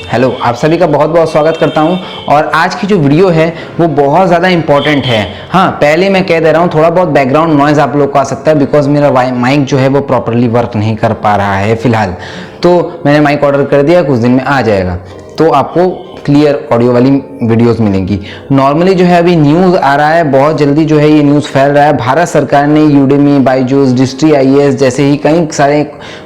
Hello, आप सभी का बहुत बहुत स्वागत करता हूं। और आज की जो वीडियो है वो बहुत ज़्यादा इंपॉर्टेंट है। हाँ, पहले मैं कह दे रहा हूं, थोड़ा बहुत बैकग्राउंड नॉइज़ आप लोग को आ सकता है बिकॉज मेरा माइक जो है वो प्रॉपरली वर्क नहीं कर पा रहा है फिलहाल। तो मैंने माइक ऑर्डर कर दिया, कुछ दिन में आ जाएगा, तो आपको क्लियर ऑडियो वाली वीडियोस मिलेंगी। नॉर्मली जो है अभी न्यूज़ आ रहा है, बहुत जल्दी जो है ये न्यूज़ फैल रहा है। भारत सरकार ने यूडेमी, बायजूस, डिस्ट्री आईएएस जैसे ही कई सारे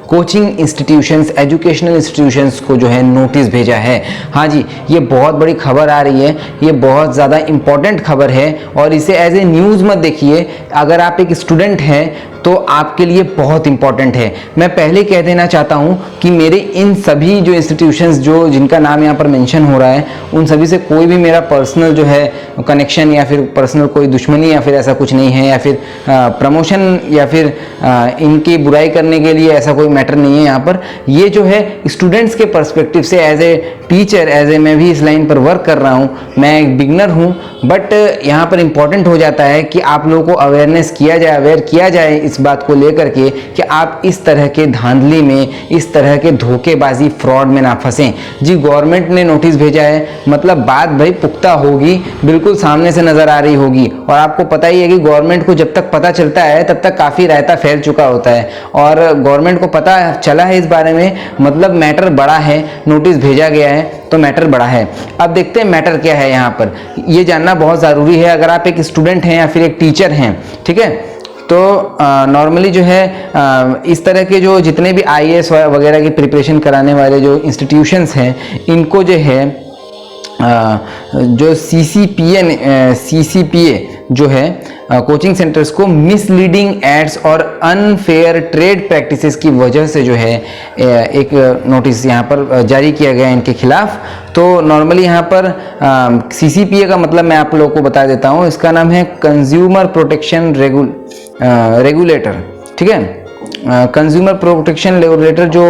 कोचिंग इंस्टीट्यूशंस, एजुकेशनल इंस्टीट्यूशंस को जो है नोटिस भेजा है। हाँ जी, ये बहुत बड़ी खबर आ रही है, ये बहुत ज़्यादा इंपॉर्टेंट खबर है और इसे एज ए न्यूज़ मत देखिए। अगर आप एक स्टूडेंट हैं तो आपके लिए बहुत इंपॉर्टेंट है। मैं पहले कह देना चाहता हूं कि मेरे इन सभी जो इंस्टीट्यूशंस जो जिनका नाम यहाँ पर मेंशन हो रहा है, उन सभी से कोई भी मेरा पर्सनल जो है कनेक्शन या फिर पर्सनल कोई दुश्मनी या फिर ऐसा कुछ नहीं है, या फिर प्रमोशन या फिर इनकी बुराई करने के लिए ऐसा कोई मैटर नहीं है। यहाँ पर ये जो है स्टूडेंट्स के पर्सपेक्टिव से as a teacher, as a मैं भी इस लाइन पर वर्क कर रहा हूँ, मैं एक बिगनर हूँ, बट यहाँ पर इंपॉर्टेंट हो जाता है कि आप लोगों को अवेयरनेस किया जाए, अवेयर किया जाए इस बात को लेकर के कि आप इस तरह के धांधली में, इस तरह के धोखेबाजी, फ्रॉड में ना फंसें। जी, गवर्नमेंट ने नोटिस भेजा है, मतलब बात भाई पुख्ता होगी, बिल्कुल सामने से नजर आ रही होगी। और आपको पता ही है कि गवर्नमेंट को जब तक पता चलता है तब तक काफी रायता फैल चुका होता है, और गवर्नमेंट को पता चला है इस बारे में, मतलब मैटर बड़ा है, नोटिस भेजा गया है तो मैटर बड़ा है। अब देखते हैं मैटर क्या है। यहाँ पर ये जानना बहुत ज़रूरी है अगर आप एक स्टूडेंट हैं या फिर एक टीचर हैं, ठीक है। तो नॉर्मली जो है इस तरह के जो जितने भी आईएएस वगैरह की प्रिपरेशन कराने वाले जो इंस्टीट्यूशंस हैं, इनको जो है जो सीसीपीए जो है कोचिंग सेंटर्स को मिसलीडिंग एड्स और अनफेयर ट्रेड प्रैक्टिसेस की वजह से जो है एक नोटिस यहाँ पर जारी किया गया है इनके खिलाफ। तो नॉर्मली यहाँ पर सीसीपीए का मतलब मैं आप लोगों को बता देता हूँ, इसका नाम है कंज्यूमर प्रोटेक्शन रेगुलेटर, ठीक है। कंज्यूमर प्रोटेक्शन रेगुलेटर जो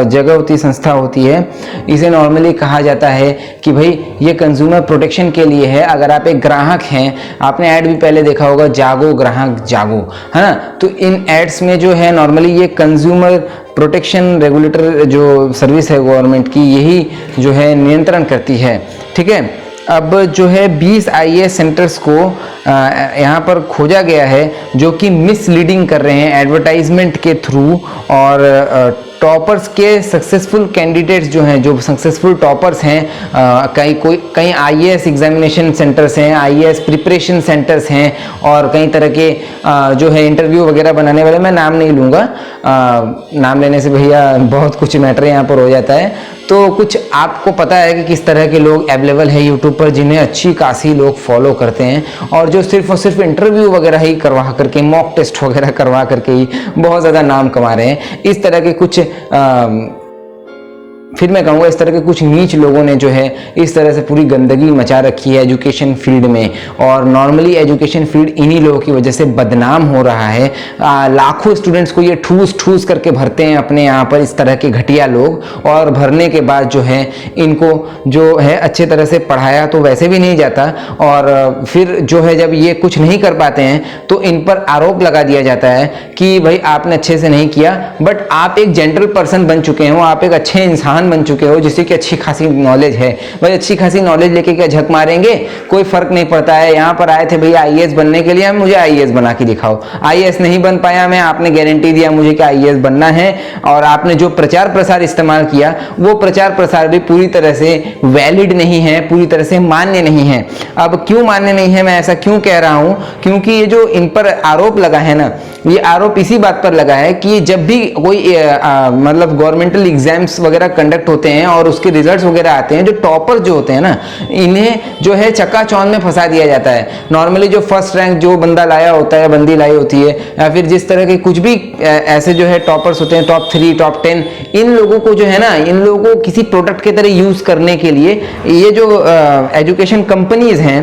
जगह होती है, संस्था होती है, इसे नॉर्मली कहा जाता है कि भाई ये कंज्यूमर प्रोटेक्शन के लिए है। अगर आप एक ग्राहक हैं, आपने ऐड भी पहले देखा होगा, जागो ग्राहक जागो, है ना। तो इन एड्स में जो है नॉर्मली ये कंज्यूमर प्रोटेक्शन रेगुलेटर जो सर्विस है गवर्नमेंट की, यही जो है नियंत्रण करती है, ठीक है। अब जो है 20 आईएएस सेंटर्स को यहाँ पर खोजा गया है जो कि मिसलीडिंग कर रहे हैं एडवर्टाइजमेंट के थ्रू, और टॉपर्स के सक्सेसफुल कैंडिडेट्स जो हैं, जो सक्सेसफुल टॉपर्स हैं, कई आईएएस एग्जामिनेशन सेंटर्स हैं, आईएएस प्रिपरेशन सेंटर्स हैं, और कई तरह के जो है इंटरव्यू वगैरह बनाने वाले, मैं नाम नहीं लूँगा, नाम लेने से भैया बहुत कुछ मैटर यहाँ पर हो जाता है। तो कुछ आपको पता है कि किस तरह के लोग अवेलेबल है यूट्यूब पर, जिन्हें अच्छी खासी लोग फॉलो करते हैं, और जो सिर्फ और सिर्फ इंटरव्यू वगैरह ही करवा करके, मॉक टेस्ट वगैरह करवा करके ही बहुत ज़्यादा नाम कमा रहे हैं। इस तरह के कुछ फिर मैं कहूँगा इस तरह के कुछ नीच लोगों ने जो है इस तरह से पूरी गंदगी मचा रखी है एजुकेशन फील्ड में, और नॉर्मली एजुकेशन फील्ड इन्हीं लोगों की वजह से बदनाम हो रहा है। लाखों स्टूडेंट्स को ये ठूस ठूस करके भरते हैं अपने यहाँ पर इस तरह के घटिया लोग, और भरने के बाद जो है इनको जो है अच्छे तरह से पढ़ाया तो वैसे भी नहीं जाता, और फिर जो है जब ये कुछ नहीं कर पाते हैं तो इन पर आरोप लगा दिया जाता है कि भाई आपने अच्छे से नहीं किया। बट आप एक जनरल पर्सन बन चुके हो, आप एक अच्छे इंसान बन चुके हो जिससे कि अच्छी खासी नॉलेज है, भाई अच्छी खासी नॉलेज लेके क्या झक मारेंगे, कोई फर्क नहीं पड़ता है। यहाँ पर आए थे भैया आईएएस बनने के लिए, मुझे आईएएस बना के दिखाओ। आईएएस नहीं बन पाया मैं, आपने गारंटी दिया मुझे कि आईएएस बनना है, और आपने जो प्रचार प्रसार इस्तेमाल किया वो प्रचार प्रसार भी पूरी तरह से वैलिड नहीं है, पूरी तरह से मान्य नहीं है। अब क्यों मान्य नहीं है, मैं ऐसा क्यों कह रहा हूं, क्योंकि ये जो इन पर आरोप लगा है ना, ये आरोप इसी बात पर लगा है कि जब भी कोई मतलब गवर्नमेंटल एग्जाम्स वगैरह कंडक्ट होते हैं और उसके रिजल्ट्स वगैरह आते हैं, जो टॉपर जो होते हैं ना, इन्हें जो है चक्काचौंध में फंसा दिया जाता है। नॉर्मली जो फर्स्ट रैंक जो बंदा लाया होता है, बंदी लाई होती है, या फिर जिस तरह के कुछ भी ऐसे जो है टॉपर्स होते हैं, टॉप 3, टॉप 10, इन लोगों को जो है ना, इन लोगों को किसी प्रोडक्ट के तरह यूज करने के लिए ये जो एजुकेशन कंपनीज हैं,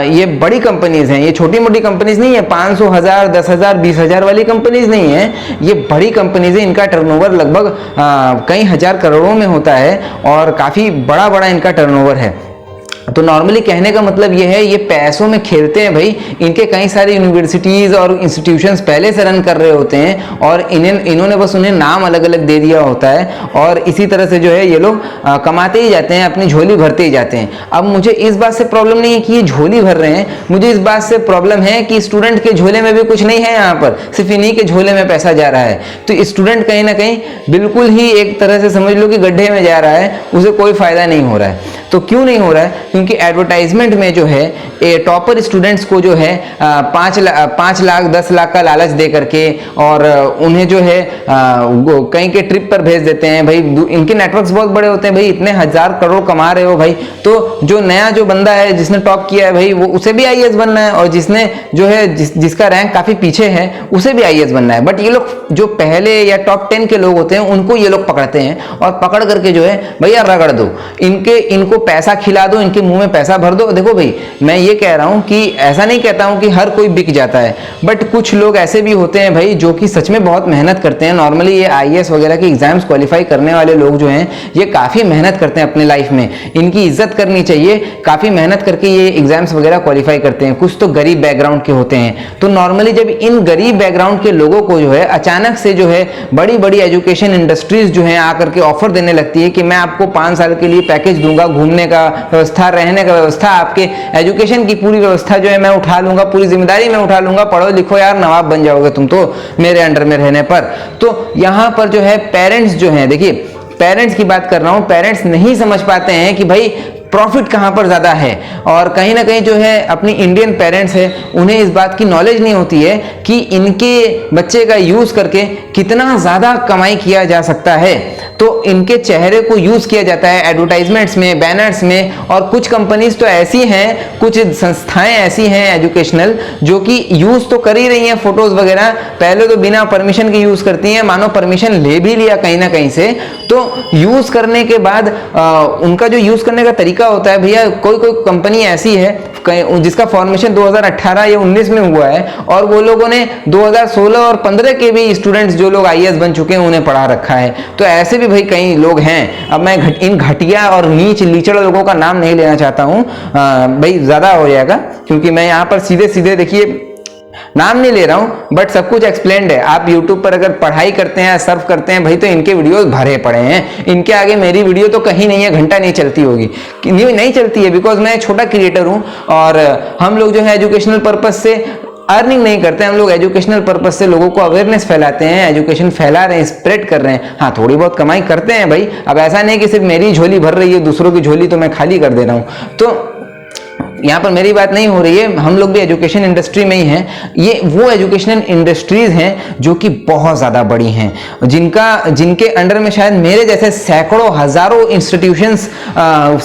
ये बड़ी कंपनीज हैं, ये छोटी मोटी कंपनीज नहीं है, 500, 1000, 10,000, 20,000 वाली कंपनीज नहीं है, ये बड़ी कंपनीज है। इनका टर्नओवर लगभग कई हजार करोड़ों में होता है, और काफी बड़ा बड़ा इनका टर्नओवर है। तो नॉर्मली कहने का मतलब ये है, ये पैसों में खेलते हैं भाई। इनके कई सारे यूनिवर्सिटीज और इंस्टीट्यूशंस पहले से रन कर रहे होते हैं और इन्होंने बस उन्हें नाम अलग अलग दे दिया होता है और इसी तरह से जो है ये लोग कमाते ही जाते हैं, अपनी झोली भरते ही जाते हैं। अब मुझे इस बात से प्रॉब्लम नहीं है कि ये झोली भर रहे हैं, मुझे इस बात से प्रॉब्लम है कि स्टूडेंट के झोले में भी कुछ नहीं है, यहाँ पर सिर्फ इन्हीं के झोले में पैसा जा रहा है। तो स्टूडेंट कहीं ना कहीं बिल्कुल ही एक तरह से समझ लो कि गड्ढे में जा रहा है, उसे कोई फायदा नहीं हो रहा है। तो क्यों नहीं हो रहा है? क्योंकि एडवर्टाइजमेंट में जो है टॉपर स्टूडेंट्स को जो है 5 लाख 10 लाख का लालच दे करके और उन्हें जो है कहीं के ट्रिप पर भेज देते हैं। भाई इनके नेटवर्क्स बहुत बड़े होते हैं भाई, इतने हजार करोड़ कमा रहे हो भाई, तो जो नया जो बंदा है जिसने टॉप किया है भाई, वो उसे भी आईएएस बनना है और जिसने जो है जिसका रैंक काफी पीछे है उसे भी आईएएस बनना है। बट ये लोग जो पहले या टॉप 10 के लोग होते हैं उनको ये लोग पकड़ते हैं और पकड़ करके जो है भैया रगड़ दो, इनको पैसा खिला दो, इनके मुंह में पैसा भर दो। देखो भाई, मैं ये कह रहा हूं कि ऐसा नहीं कहता हूं कि हर कोई बिक जाता है, बट कुछ लोग ऐसे भी होते हैं भाई जो कि सच में बहुत मेहनत करते हैं। नॉर्मली ये आईएएस वगैरह के एग्जाम्स क्वालिफाई करने वाले लोग जो हैं ये काफी मेहनत करते हैं अपने लाइफ में, इनकी इज्जत करनी चाहिए। काफी मेहनत करके ये एग्जाम्स वगैरह क्वालिफाई करते हैं। कुछ तो गरीब बैकग्राउंड के होते हैं। तो नॉर्मली जब इन गरीब बैकग्राउंड के लोगों को जो है अचानक से जो है बड़ी बड़ी एजुकेशन इंडस्ट्रीज जो है आकर के ऑफर देने लगती है कि मैं आपको 5 साल के लिए पैकेज दूंगा, घूमने का व्यवस्था, रहने का व्यवस्था, आपके एजुकेशन की पूरी व्यवस्था जो है मैं उठा लूंगा, पूरी जिम्मेदारी मैं उठा लूंगा, पढ़ो लिखो यार, नवाब बन जाओगे तुम तो मेरे अंडर में रहने पर। तो यहां पर जो है पेरेंट्स जो है, देखिए पेरेंट्स की बात कर रहा हूं, पेरेंट्स नहीं समझ पाते हैं कि भाई प्रॉफिट कहां पर ज्यादा है। और कहीं ना कहीं जो है अपनी इंडियन पेरेंट्स है उन्हें इस बात की नॉलेज नहीं होती है कि इनके बच्चे का यूज करके कितना ज्यादा कमाई किया जा सकता है। तो इनके चेहरे को यूज किया जाता है एडवर्टाइजमेंट्स में, बैनर्स में, और कुछ कंपनीज तो ऐसी हैं, कुछ संस्थाएं ऐसी हैं एजुकेशनल जो कि यूज तो कर ही रही हैं फोटोज वगैरह, पहले तो बिना परमिशन के यूज करती हैं, मानो परमिशन ले भी लिया कहीं ना कहीं से। तो यूज करने के बाद उनका जो यूज करने का तरीका होता है भैया, कोई कंपनी ऐसी है जिसका फॉर्मेशन 2018 या 19 में हुआ है और वो लोगों ने 2016 और 15 के भी स्टूडेंट्स जो लोग आईएएस बन चुके हैं उन्हें पढ़ा रखा है। तो ऐसे भी भाई कई लोग हैं। अब मैं इन घटिया और नीच लीचड़ लोगों का नाम नहीं लेना चाहता हूं भाई, ज्यादा हो जाएगा, क्योंकि मैं यहां पर सीधे सीधे देखिए नाम नहीं ले रहा हूं, बट सब कुछ एक्सप्लेन्ड है। आप YouTube पर अगर पढ़ाई करते हैं, सर्फ करते हैं भाई, तो इनके वीडियोस भरे पड़े हैं। इनके आगे मेरी वीडियो तो कहीं नहीं है, घंटा नहीं चलती होगी, नहीं चलती है, बिकॉज मैं छोटा क्रिएटर हूं और हम लोग जो है एजुकेशनल पर्पज से अर्निंग नहीं करते, हम लोग एजुकेशनल पर्पज से लोगों को अवेयरनेस फैलाते हैं, एजुकेशन फैला रहे हैं, स्प्रेड कर रहे हैं। हाँ, थोड़ी बहुत कमाई करते हैं भाई। अब ऐसा नहीं कि सिर्फ मेरी झोली भर रही है, दूसरों की झोली तो मैं खाली कर दे रहा हूं। तो यहाँ पर मेरी बात नहीं हो रही है, हम लोग भी एजुकेशन इंडस्ट्री में ही हैं। ये वो एजुकेशनल इंडस्ट्रीज हैं जो कि बहुत ज़्यादा बड़ी हैं, जिनके अंडर में शायद मेरे जैसे सैकड़ों हजारों इंस्टीट्यूशंस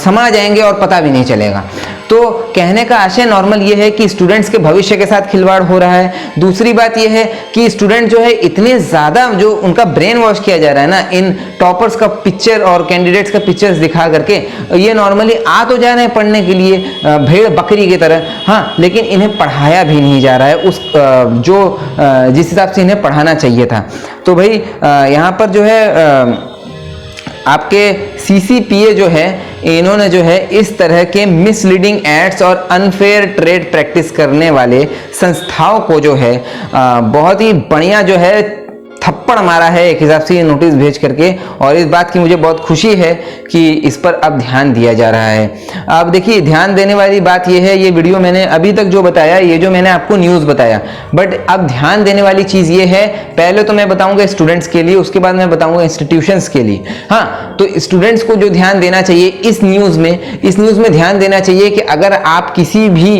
समा जाएंगे और पता भी नहीं चलेगा। तो कहने का आशय नॉर्मल ये है कि स्टूडेंट्स के भविष्य के साथ खिलवाड़ हो रहा है। दूसरी बात ये है कि स्टूडेंट जो है इतने ज़्यादा जो उनका ब्रेन वॉश किया जा रहा है ना, इन टॉपर्स का पिक्चर और कैंडिडेट्स का पिक्चर्स दिखा करके, ये नॉर्मली आ तो जा रहे हैं पढ़ने के लिए भेड़ बकरी की तरह, हाँ, लेकिन इन्हें पढ़ाया भी नहीं जा रहा है उस जिस हिसाब से इन्हें पढ़ाना चाहिए था। तो भाई यहाँ पर जो है आपके CCPA जो है, इन्होंने जो है इस तरह के मिसलीडिंग एड्स और अनफेयर ट्रेड प्रैक्टिस करने वाले संस्थाओं को जो है बहुत ही बढ़िया जो है थप्पड़ मारा है एक हिसाब से ये नोटिस भेज करके। और इस बात की मुझे बहुत खुशी है कि इस पर अब ध्यान दिया जा रहा है। अब देखिए, ध्यान देने वाली बात ये है, ये वीडियो मैंने अभी तक जो बताया, ये जो मैंने आपको न्यूज़ बताया, बट अब ध्यान देने वाली चीज़ ये है, पहले तो मैं बताऊंगा स्टूडेंट्स के लिए, उसके बाद मैं बताऊंगा इंस्टीट्यूशंस के लिए। हाँ, तो स्टूडेंट्स को जो ध्यान देना चाहिए इस न्यूज़ में ध्यान देना चाहिए कि अगर आप किसी भी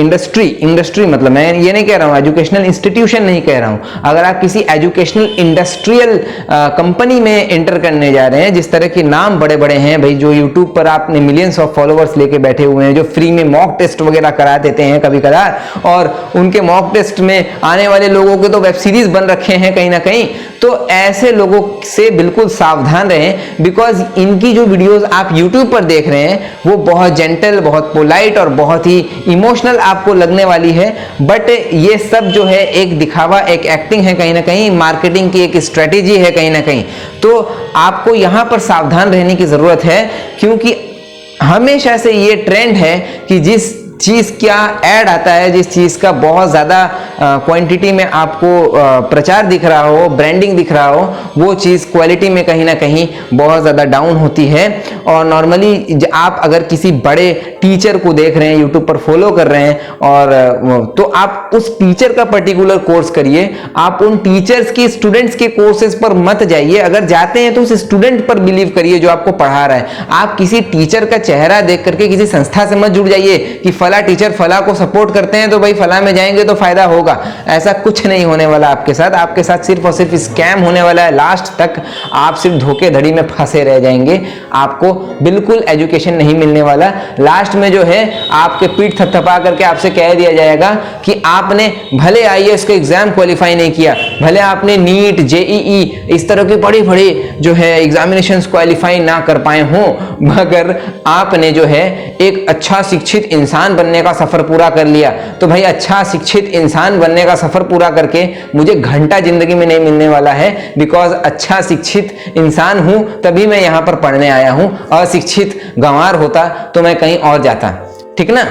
इंडस्ट्री मतलब मैं ये नहीं कह रहा हूँ, एजुकेशनल इंस्टीट्यूशन नहीं कह रहा हूँ, अगर आप किसी एजुकेशनल इंडस्ट्रियल कंपनी में एंटर करने जा रहे हैं, जिस तरह के नाम बड़े बड़े हैं भाई, जो यूट्यूब पर आपने मिलियंस ऑफ फॉलोअर्स लेके बैठे हुए हैं, जो फ्री में मॉक टेस्ट वगैरह करा देते हैं कभी कभार, और उनके मॉक टेस्ट में आने वाले लोगों के तो वेब सीरीज बन रखे हैं कहीं ना कहीं। तो ऐसे लोगों से बिल्कुल सावधान रहें, बिकॉज इनकी जो वीडियोस आप यूट्यूब पर देख रहे हैं वो बहुत जेंटल, बहुत पोलाइट और बहुत ही इमोशनल आपको लगने वाली है, बट ये सब जो है एक दिखावा, एक एक्टिंग है, कहीं ना कहीं मार्केटिंग की एक स्ट्रेटेजी है कहीं ना कहीं। तो आपको यहां पर सावधान रहने की जरूरत है, क्योंकि हमेशा से ये ट्रेंड है कि जिस चीज़ का ऐड आता है, जिस चीज़ का बहुत ज़्यादा क्वांटिटी में आपको प्रचार दिख रहा हो, ब्रांडिंग दिख रहा हो, वो चीज़ क्वालिटी में कहीं ना कहीं बहुत ज़्यादा डाउन होती है। और नॉर्मली आप अगर किसी बड़े टीचर को देख रहे हैं, यूट्यूब पर फॉलो कर रहे हैं, और तो आप उस टीचर का पर्टिकुलर कोर्स करिए, आप उन टीचर्स की स्टूडेंट्स के कोर्सेज पर मत जाइए। अगर जाते हैं तो उस स्टूडेंट पर बिलीव करिए जो आपको पढ़ा रहा है। आप किसी टीचर का चेहरा देख करके किसी संस्था से मत जुड़ जाइए कि फला टीचर फला को सपोर्ट करते हैं तो भाई फला में जाएंगे तो फायदा होगा। ऐसा कुछ नहीं होने वाला आपके साथ। आपके साथ सिर्फ और सिर्फ स्कैम होने वाला है। लास्ट तक आप सिर्फ धोखेधड़ी में फंसे रह जाएंगे। आपको बिल्कुल एजुकेशन नहीं मिलने वाला। लास्ट में जो है आपके पीठ थपथपा करके आपसे कह दिया जाएगा कि आपने भले आईएएस का एग्जाम क्वालिफाई नहीं किया, भले आपने नीट, जेईई इस तरह की बड़ी बड़ी जो है एग्जामिनेशंस क्वालिफाई ना कर पाए हों, मगर आपने जो है एक अच्छा शिक्षित इंसान बनने का सफर पूरा कर लिया। तो भाई अच्छा शिक्षित इंसान बनने का सफर पूरा करके मुझे घंटा जिंदगी में नहीं मिलने वाला है। बिकॉज अच्छा शिक्षित इंसान हूं तभी मैं यहां पर पढ़ने आया हूं। अशिक्षित गंवार होता तो मैं कहीं और जाता। ठीक ना?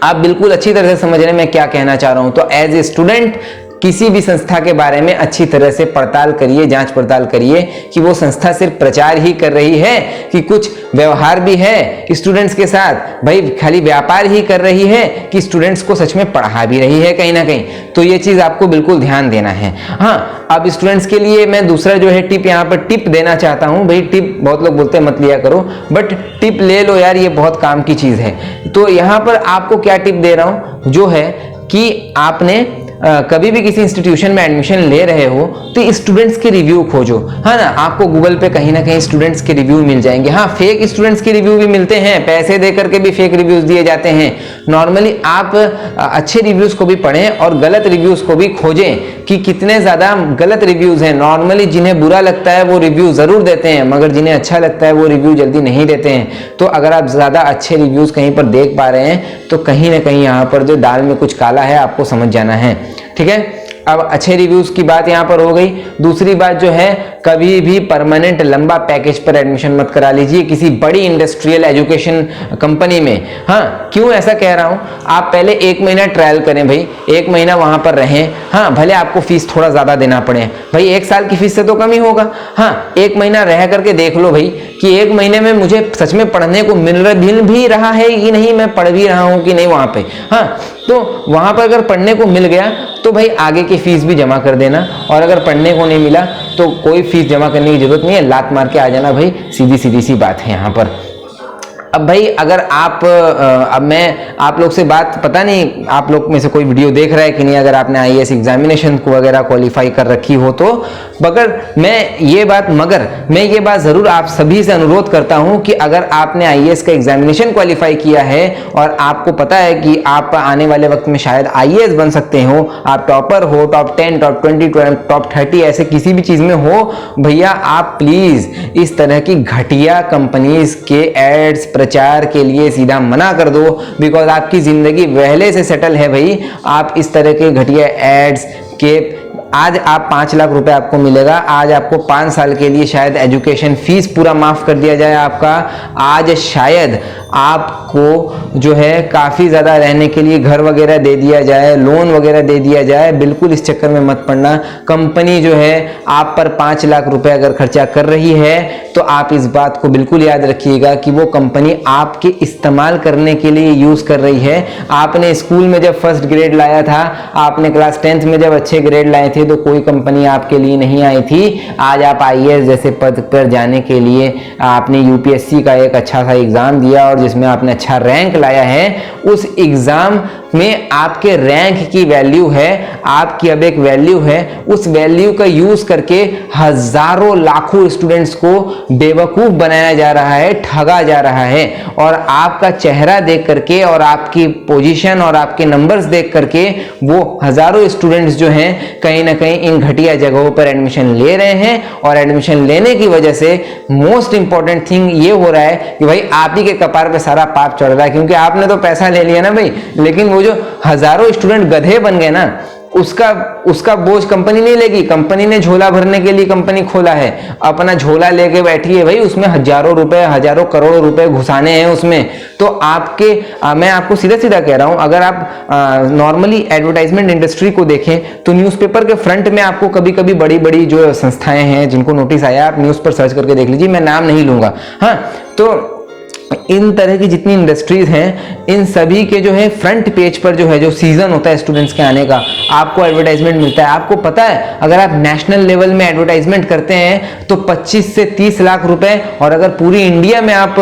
आप बिल्कुल अच्छी तरह से समझ रहे हैं मैं क्या कहना चाह रहा हूं। तो एज ए स्टूडेंट किसी भी संस्था के बारे में अच्छी तरह से पड़ताल करिए, जांच पड़ताल करिए कि वो संस्था सिर्फ प्रचार ही कर रही है कि कुछ व्यवहार भी है स्टूडेंट्स के साथ। भाई खाली व्यापार ही कर रही है कि स्टूडेंट्स को सच में पढ़ा भी रही है कहीं ना कहीं। तो ये चीज आपको बिल्कुल ध्यान देना है। हाँ, अब स्टूडेंट्स के लिए मैं दूसरा जो है टिप यहाँ पर टिप देना चाहता हूँ। भाई टिप बहुत लोग बोलते हैं मत लिया करो, बट टिप ले लो यार, ये बहुत काम की चीज है। तो यहाँ पर आपको क्या टिप दे रहा हूँ, जो है कि आपने कभी भी किसी इंस्टीट्यूशन में एडमिशन ले रहे हो तो स्टूडेंट्स के रिव्यू खोजो। है ना? आपको गूगल पे कहीं ना कहीं स्टूडेंट्स के रिव्यू मिल जाएंगे। हाँ, फेक स्टूडेंट्स के रिव्यू भी मिलते हैं, पैसे दे करके भी फेक रिव्यूज दिए जाते हैं। नॉर्मली आप अच्छे रिव्यूज को भी पढ़ें और गलत रिव्यूज को भी खोजें कि कितने ज्यादा गलत रिव्यूज हैं। नॉर्मली जिन्हें बुरा लगता है वो रिव्यू जरूर देते हैं, मगर जिन्हें अच्छा लगता है वो रिव्यू जल्दी नहीं देते हैं। तो अगर आप ज्यादा अच्छे रिव्यूज कहीं पर देख पा रहे हैं तो कहीं ना कहीं यहाँ पर जो दाल में कुछ काला है आपको समझ जाना है। ठीक है? अब अच्छे रिव्यूज की बात यहाँ पर हो गई। दूसरी बात जो है, कभी भी परमानेंट लंबा पैकेज पर एडमिशन मत करा लीजिए किसी बड़ी इंडस्ट्रियल एजुकेशन कंपनी में। हाँ, क्यों ऐसा कह रहा हूँ, आप पहले 1 महीना ट्रायल करें भाई, 1 महीना वहां पर रहें। हाँ, भले आपको फीस थोड़ा ज्यादा देना पड़े भाई, 1 साल की फीस से तो कम ही होगा। हाँ, 1 महीना रह करके देख लो भाई कि 1 महीने में मुझे सच में पढ़ने को मिल भी रहा है कि नहीं, मैं पढ़ भी रहा हूँ कि नहीं वहां पे। हाँ, तो वहां पर अगर पढ़ने को मिल गया तो भाई आगे की फीस भी जमा कर देना, और अगर पढ़ने को नहीं मिला तो कोई फीस जमा करने की जरूरत नहीं है, लात मार के आ जाना भाई। सीधी सी बात है यहाँ पर। अब भाई अगर आप अब मैं आप लोग से बात, पता नहीं आप लोग में से कोई वीडियो देख रहा है कि नहीं, अगर आपने आईएएस एग्जामिनेशन को वगैरह क्वालिफाई कर रखी हो तो, मगर मैं ये बात जरूर आप सभी से अनुरोध करता हूं कि अगर आपने आईएएस का एग्जामिनेशन क्वालिफाई किया है और आपको पता है कि आप आने वाले वक्त में शायद आईएएस बन सकते हो, आप टॉपर हो, टॉप 10, टॉप 20, टॉप 30 ऐसे किसी भी चीज में हो, भैया आप प्लीज इस तरह की घटिया कंपनीज के एड्स प्रचार के लिए सीधा मना कर दो। बिकॉज आपकी जिंदगी पहले से सेटल है भाई। आप इस तरह के घटिया एड्स के, आज आप 5 लाख रुपए आपको मिलेगा, आज आपको 5 साल के लिए शायद एजुकेशन फीस पूरा माफ कर दिया जाए आपका, आज शायद आपको जो है काफी ज्यादा रहने के लिए घर वगैरह दे दिया जाए, लोन वगैरह दे दिया जाए। बिल्कुल इस चक्कर में मत पड़ना। कंपनी जो है आप पर 5 लाख रुपए अगर खर्चा कर रही है तो आप इस बात को बिल्कुल याद रखिएगा कि वो कंपनी आपके इस्तेमाल करने के लिए यूज कर रही है। आपने स्कूल में जब फर्स्ट ग्रेड लाया था, आपने क्लास 10th में जब अच्छे ग्रेड लाए थे तो कोई कंपनी आपके लिए नहीं आई थी। आज आप आईएएस जैसे पद पर जाने के लिए आपने यूपीएससी का एक अच्छा सा एग्जाम दिया और जिसमें आपने अच्छा रैंक लाया है। उस एग्जाम में आपके रैंक की वैल्यू है, आपकी अब एक वैल्यू है। उस वैल्यू का यूज करके हजारों लाखों स्टूडेंट्स को बेवकूफ बनाया जा रहा है, ठगा जा रहा है। और आपका चेहरा देख करके और आपकी पोजीशन और आपके नंबर्स देख करके वो हजारों स्टूडेंट्स जो हैं कहीं ना कहीं इन घटिया जगहों पर एडमिशन ले रहे हैं। और एडमिशन लेने की वजह से मोस्ट इंपॉर्टेंट थिंग ये हो रहा है कि भाई आप ही के कपार पे सारा पाप चढ़ रहा है, क्योंकि आपने तो पैसा ले लिया ना भाई, लेकिन वो जो हजारों स्टूडेंट गधे बन गए ना, उसका बोझ कंपनी नहीं लेगी। कंपनी ने झोला भरने के लिए कंपनी खोला है, अपना झोला लेके बैठी है भाई, उसमें हजारों रुपए, हजारों करोड़ों रुपए घुसाने हैं उसमें। तो मैं आपको सीधा सीधा कह रहा हूं, अगर आप नॉर्मली एडवर्टाइजमेंट इंडस्ट्री को देखें तो न्यूज़पेपर के फ्रंट में आपको कभी कभी बड़ी बड़ी जो संस्थाएं हैं जिनको नोटिस आया, आप न्यूज़ पर सर्च करके देख लीजिए, मैं नाम नहीं लूंगा। हाँ, तो इन तरह की जितनी इंडस्ट्रीज हैं, इन सभी के जो है फ्रंट पेज पर जो है, जो सीजन होता है स्टूडेंट्स के आने का, आपको एडवर्टाइजमेंट मिलता है। आपको पता है अगर आप नेशनल लेवल में एडवर्टाइजमेंट करते हैं तो 25 से 30 लाख रुपए, और अगर पूरी इंडिया में आप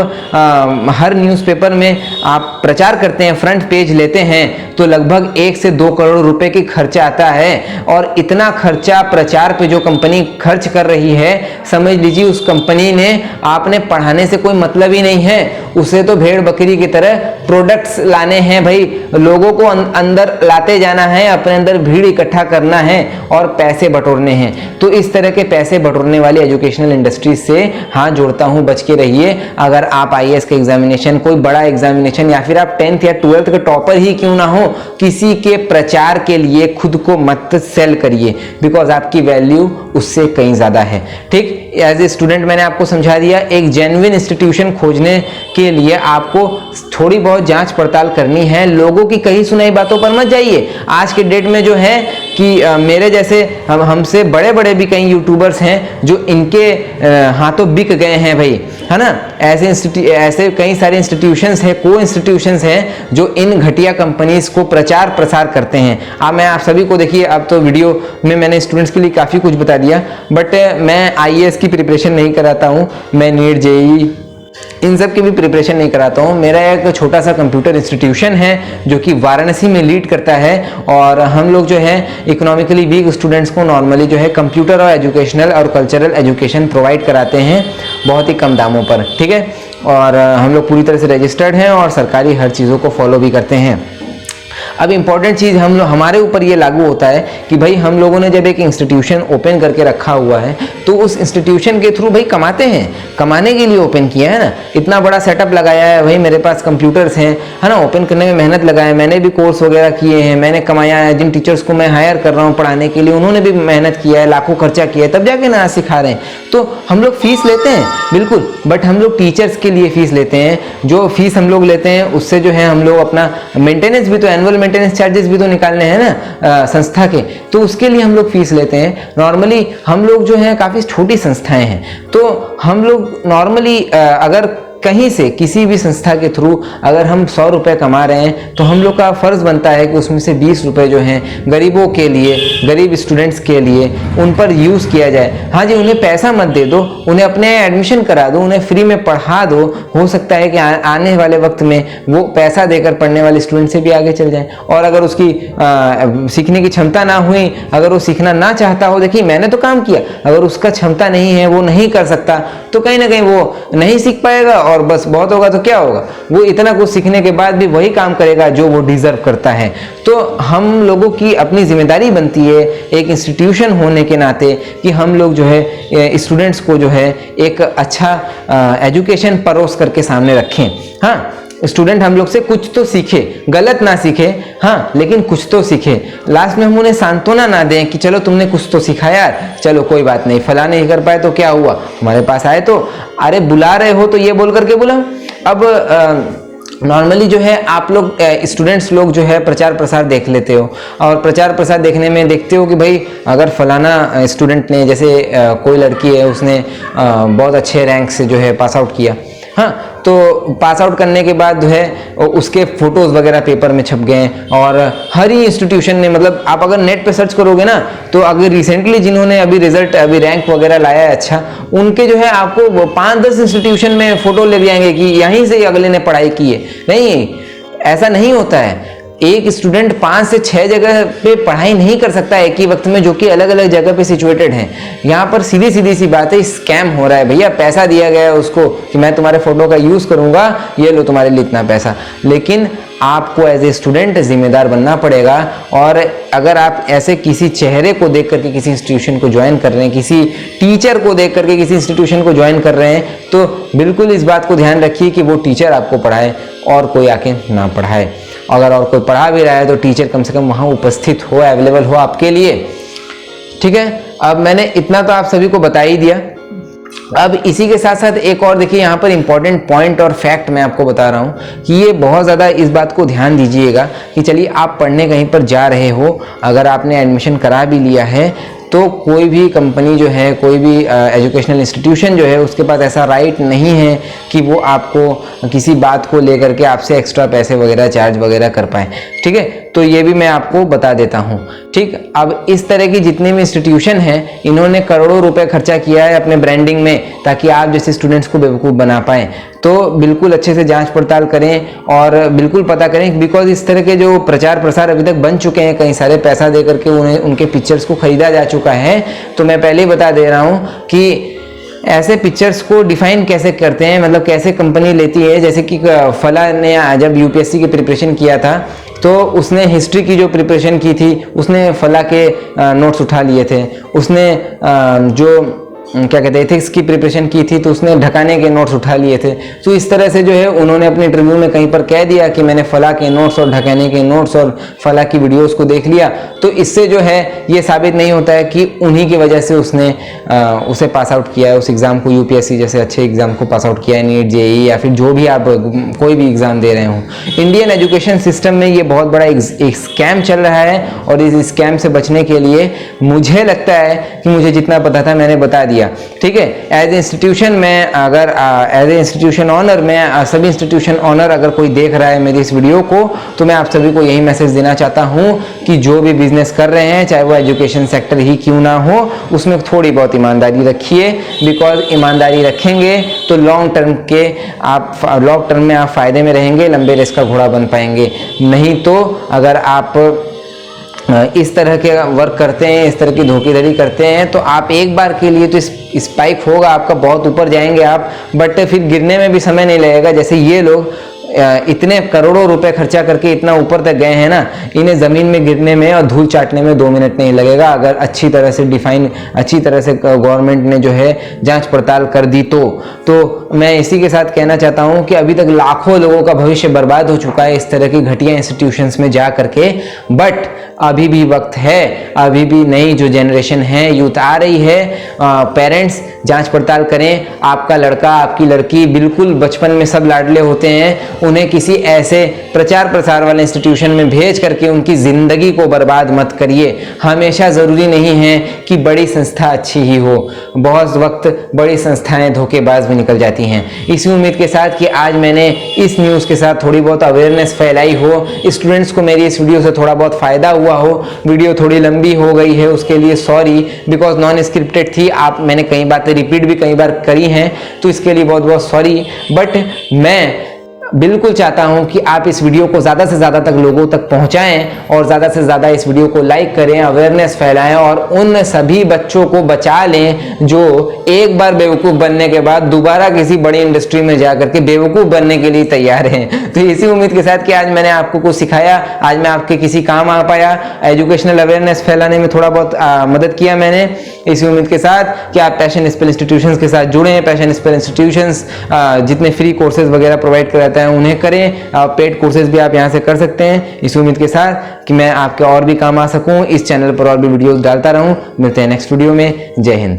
हर न्यूज़पेपर में आप प्रचार करते हैं, फ्रंट पेज लेते हैं, तो लगभग 1 से 2 करोड़ रुपए की खर्चा आता है। और इतना खर्चा प्रचार पे जो कंपनी खर्च कर रही है, समझ लीजिए उस कंपनी ने, आपने पढ़ाने से कोई मतलब ही नहीं है, उसे तो भेड़ बकरी की तरह प्रोडक्ट्स लाने हैं भाई, लोगों को अंदर लाते जाना है, अपने अंदर भीड़ इकट्ठा करना है और पैसे बटोरने हैं। तो इस तरह के पैसे बटोरने वाली एजुकेशनल इंडस्ट्रीज से हाथ जोड़ता हूं, बच के रहिए। अगर आप आईएएस के एग्जामिनेशन, कोई बड़ा एग्जामिनेशन, या फिर आप 10th या 12th के टॉपर ही क्यों ना हो, किसी के प्रचार के लिए खुद को मत सेल करिए, बिकॉज आपकी वैल्यू उससे कहीं ज्यादा है। ठीक, एज ए स्टूडेंट मैंने आपको समझा दिया, एक जेन्युइन इंस्टीट्यूशन खोजने के लिए आपको थोड़ी बहुत जांच पड़ताल करनी है, लोगों की कही सुनाई बातों पर मत जाइए। आज के डेट में जो है कि मेरे जैसे हमसे बड़े बड़े भी कई यूट्यूबर्स हैं जो इनके हाथों बिक गए हैं भाई, है ना। ऐसे कई सारे इंस्टीट्यूशंस हैं, को इंस्टीट्यूशंस हैं जो इन घटिया कंपनीज को प्रचार प्रसार करते हैं। मैं आप सभी को, देखिए अब तो वीडियो में मैंने स्टूडेंट्स के लिए काफ़ी कुछ बता दिया, बट मैं आईएएस की प्रिपरेशन नहीं कराता हूँ, मैं नीट, जेईई इन सब की भी प्रिपरेशन नहीं कराता हूँ। मेरा एक छोटा सा कंप्यूटर इंस्टीट्यूशन है जो कि वाराणसी में लीड करता है, और हम लोग जो है इकोनॉमिकली वीक स्टूडेंट्स को नॉर्मली जो है कंप्यूटर और एजुकेशनल और कल्चरल एजुकेशन प्रोवाइड कराते हैं बहुत ही कम दामों पर। ठीक है, और हम लोग पूरी तरह से रजिस्टर्ड हैं और सरकारी हर चीज़ों को फॉलो भी करते हैं। अब इंपॉर्टेंट चीज़ हमारे ऊपर ये लागू होता है कि भाई हम लोगों ने जब एक इंस्टीट्यूशन ओपन करके रखा हुआ है तो उस इंस्टीट्यूशन के थ्रू भाई कमाते हैं, कमाने के लिए ओपन किया है ना, इतना बड़ा सेटअप लगाया है भाई, मेरे पास कंप्यूटर्स हैं, है ना, ओपन करने में मेहनत लगाया है, मैंने भी कोर्स वगैरह किए हैं, मैंने कमाया है, जिन टीचर्स को मैं हायर कर रहा हूँ पढ़ाने के लिए उन्होंने भी मेहनत किया है, लाखों खर्चा किया है, तब जाके ना सिखा रहे हैं। तो हम लोग फीस लेते हैं बिल्कुल, बट हम लोग टीचर्स के लिए फीस लेते हैं। जो फीस हम लोग लेते हैं उससे जो है हम लोग अपना मेंटेनेंस भी, तो एनुअल मेंटेनेंस चार्जेस भी तो निकालने हैं ना संस्था के, तो उसके लिए हम लोग फीस लेते हैं। नॉर्मली हम लोग जो है काफ़ी छोटी संस्थाएं हैं, तो हम लोग नॉर्मली अगर कहीं से किसी भी संस्था के थ्रू अगर हम 100 रुपये कमा रहे हैं तो हम लोग का फ़र्ज़ बनता है कि उसमें से 20 रुपये जो हैं गरीबों के लिए, गरीब स्टूडेंट्स के लिए उन पर यूज़ किया जाए। हाँ जी, उन्हें पैसा मत दे दो, उन्हें अपने एडमिशन करा दो, उन्हें फ्री में पढ़ा दो। हो सकता है कि आने वाले वक्त में वो पैसा देकर पढ़ने वाले स्टूडेंट से भी आगे चल जाए। और अगर उसकी सीखने की क्षमता ना हुई, अगर वो सीखना ना चाहता हो, देखिए मैंने तो काम किया, अगर उसका क्षमता नहीं है, वो नहीं कर सकता, तो कहीं ना कहीं वो नहीं सीख पाएगा और बस बहुत होगा तो क्या होगा, वो इतना कुछ सीखने के बाद भी वही काम करेगा जो वो डिजर्व करता है। तो हम लोगों की अपनी जिम्मेदारी बनती है एक इंस्टीट्यूशन होने के नाते कि हम लोग जो है स्टूडेंट्स को जो है एक अच्छा एजुकेशन परोस करके सामने रखें। हाँ, स्टूडेंट हम लोग से कुछ तो सीखे, गलत ना सीखे, हाँ, लेकिन कुछ तो सीखे। लास्ट में हम उन्हें सांत्वना ना दें कि चलो तुमने कुछ तो सीखा यार, चलो कोई बात नहीं, फला नहीं कर पाए तो क्या हुआ, हमारे पास आए तो, अरे बुला रहे हो तो ये बोल करके बुलाओ। अब नॉर्मली जो है आप लोग स्टूडेंट्स लोग जो है प्रचार प्रसार देख लेते हो, और प्रचार प्रसार देखने में देखते हो कि भाई अगर फलाना स्टूडेंट ने, जैसे कोई लड़की है उसने बहुत अच्छे रैंक से जो है पास आउट किया, हाँ, तो पास आउट करने के बाद जो है उसके फोटोज़ वगैरह पेपर में छप गए, और हर ही इंस्टीट्यूशन ने, मतलब आप अगर नेट पे सर्च करोगे ना तो अगर रिसेंटली जिन्होंने अभी रिजल्ट, अभी रैंक वगैरह लाया है अच्छा, उनके जो है आपको 5-10 इंस्टीट्यूशन में फोटो ले जाएंगे कि यहीं से अगले ने पढ़ाई की है। नहीं, ऐसा नहीं होता है। एक स्टूडेंट 5 से 6 जगह पे पढ़ाई नहीं कर सकता एक ही वक्त में, जो कि अलग अलग जगह पे सिचुएटेड हैं। यहाँ पर सीधी सीधी सी बात है, स्कैम हो रहा है भैया, पैसा दिया गया है उसको कि मैं तुम्हारे फोटो का यूज करूंगा, ये लो तुम्हारे लिए इतना पैसा। लेकिन आपको एज ए स्टूडेंट जिम्मेदार बनना पड़ेगा, और अगर आप ऐसे किसी चेहरे को देख करके किसी इंस्टीट्यूशन को ज्वाइन कर रहे हैं, किसी टीचर को देख करके किसी इंस्टीट्यूशन को ज्वाइन कर रहे हैं, तो बिल्कुल इस बात को ध्यान रखिए कि वो टीचर आपको पढ़ाए और कोई आके ना पढ़ाए। अगर और कोई पढ़ा भी रहा है तो टीचर कम से कम वहाँ उपस्थित हो, अवेलेबल हो आपके लिए। ठीक है, अब मैंने इतना तो आप सभी को बता ही दिया। अब इसी के साथ साथ एक और देखिए यहाँ पर इंपॉर्टेंट पॉइंट और फैक्ट मैं आपको बता रहा हूँ कि ये बहुत ज़्यादा इस बात को ध्यान दीजिएगा कि चलिए आप पढ़ने कहीं पर जा रहे हो, अगर आपने एडमिशन करा भी लिया है तो कोई भी कंपनी जो है, कोई भी एजुकेशनल इंस्टीट्यूशन जो है, उसके पास ऐसा राइट नहीं है कि वो आपको किसी बात को लेकर के आपसे एक्स्ट्रा पैसे वगैरह चार्ज वगैरह कर पाए। ठीक है, तो ये भी मैं आपको बता देता हूँ। ठीक, अब इस तरह की जितने भी इंस्टीट्यूशन हैं, इन्होंने करोड़ों रुपए खर्चा किया है अपने ब्रांडिंग में ताकि आप जैसे स्टूडेंट्स को बेवकूफ़ बना पाएँ। तो बिल्कुल अच्छे से जांच पड़ताल करें और बिल्कुल पता करें, बिकॉज इस तरह के जो प्रचार प्रसार अभी तक बन चुके हैं, कई सारे पैसा दे करके उन्हें उनके पिक्चर्स को खरीदा जा चुका है। तो मैं पहले ही बता दे रहा हूँ कि ऐसे पिक्चर्स को डिफाइन कैसे करते हैं, मतलब कैसे कंपनी लेती है। जैसे कि फला ने जब यूपीएससी की प्रिपरेशन किया था तो उसने हिस्ट्री की जो प्रिपरेशन की थी उसने फला के नोट्स उठा लिए थे, उसने जो क्या कहते हैं एथिक्स की प्रिपरेशन की थी तो उसने ढकाने के नोट्स उठा लिए थे। तो इस तरह से जो है उन्होंने अपने इंटरव्यू में कहीं पर कह दिया कि मैंने फला के नोट्स और ढकाने के नोट्स और फला की वीडियोस को देख लिया। तो इससे जो है ये साबित नहीं होता है कि उन्हीं की वजह से उसने उसे पास आउट किया है, उस एग्ज़ाम को, यूपीएससी जैसे अच्छे एग्जाम को पास आउट किया है, नीट जेई या फिर जो भी आप कोई भी एग्ज़ाम दे रहे हो। इंडियन एजुकेशन सिस्टम में ये बहुत बड़ा एक स्कैम चल रहा है और इस स्कैम से बचने के लिए मुझे लगता है कि मुझे जितना पता था मैंने बता दिया। ठीक है, एज ए इंस्टीट्यूशन में, अगर एज ए इंस्टीट्यूशन ऑनर में, सभी इंस्टीट्यूशन ऑनर अगर कोई देख रहा है मेरी इस वीडियो को, तो मैं आप सभी को यही मैसेज देना चाहता हूं कि जो भी बिजनेस कर रहे हैं, चाहे वो एजुकेशन सेक्टर ही क्यों ना हो, उसमें थोड़ी बहुत ईमानदारी रखिए। बिकॉज ईमानदारी रखेंगे तो लॉन्ग टर्म में आप फायदे में रहेंगे, लंबे रेस का घोड़ा बन पाएंगे। नहीं तो अगर आप इस तरह के वर्क करते हैं, इस तरह की धोखाधड़ी करते हैं, तो आप एक बार के लिए तो स्पाइक होगा आपका, बहुत ऊपर जाएंगे आप, बट फिर गिरने में भी समय नहीं लगेगा। जैसे ये लोग इतने करोड़ों रुपए खर्चा करके इतना ऊपर तक गए हैं ना, इन्हें जमीन में गिरने में और धूल चाटने में 2 मिनट नहीं लगेगा, अगर अच्छी तरह से गवर्नमेंट ने जो है जांच पड़ताल कर दी तो मैं इसी के साथ कहना चाहता हूं कि अभी तक लाखों लोगों का भविष्य बर्बाद हो चुका है इस तरह की घटिया इंस्टीट्यूशंस में जा करके। बट अभी भी वक्त है, अभी भी नई जो जनरेशन है, यूथ आ रही है। पेरेंट्स जांच पड़ताल करें। आपका लड़का, आपकी लड़की बिल्कुल बचपन में सब लाडले होते हैं, उन्हें किसी ऐसे प्रचार प्रसार वाले इंस्टीट्यूशन में भेज करके उनकी जिंदगी को बर्बाद मत करिए। हमेशा जरूरी नहीं है कि बड़ी संस्था अच्छी ही हो, बहुत वक्त बड़ी संस्थाएं धोखेबाज भी निकल जाती हैं। इसी उम्मीद के साथ कि आज मैंने इस न्यूज़ के साथ थोड़ी बहुत अवेयरनेस फैलाई हो, स्टूडेंट्स को मेरी इस वीडियो से थोड़ा बहुत फायदा हुआ हो। वीडियो थोड़ी लंबी हो गई है उसके लिए सॉरी, बिकॉज नॉन स्क्रिप्टेड थी। मैंने कई बातें रिपीट भी कई बार करी हैं, तो इसके लिए बहुत बहुत सॉरी। बट मैं बिल्कुल चाहता हूं कि आप इस वीडियो को ज़्यादा से ज़्यादा तक लोगों तक पहुंचाएं और ज़्यादा से ज़्यादा इस वीडियो को लाइक करें, अवेयरनेस फैलाएं और उन सभी बच्चों को बचा लें जो एक बार बेवकूफ़ बनने के बाद दोबारा किसी बड़ी इंडस्ट्री में जाकर के बेवकूफ़ बनने के लिए तैयार हैं। तो इसी उम्मीद के साथ कि आज मैंने आपको कुछ सिखाया, आज मैं आपके किसी काम आ पाया, एजुकेशनल अवेयरनेस फैलाने में थोड़ा बहुत मदद किया मैंने। इसी उम्मीद के साथ कि आप पैशन स्पेल इंस्टीट्यूशंस के साथ जुड़े हैं। पैशन स्पेल इंस्टीट्यूशंस जितने फ्री कोर्सेज वगैरह प्रोवाइड कराता है उन्हें करें, पेड कोर्सेज भी आप यहां से कर सकते हैं। इस उम्मीद के साथ कि मैं आपके और भी काम आ सकूं, इस चैनल पर और भी वीडियोस डालता रहूं। मिलते हैं नेक्स्ट वीडियो में। जय हिंद।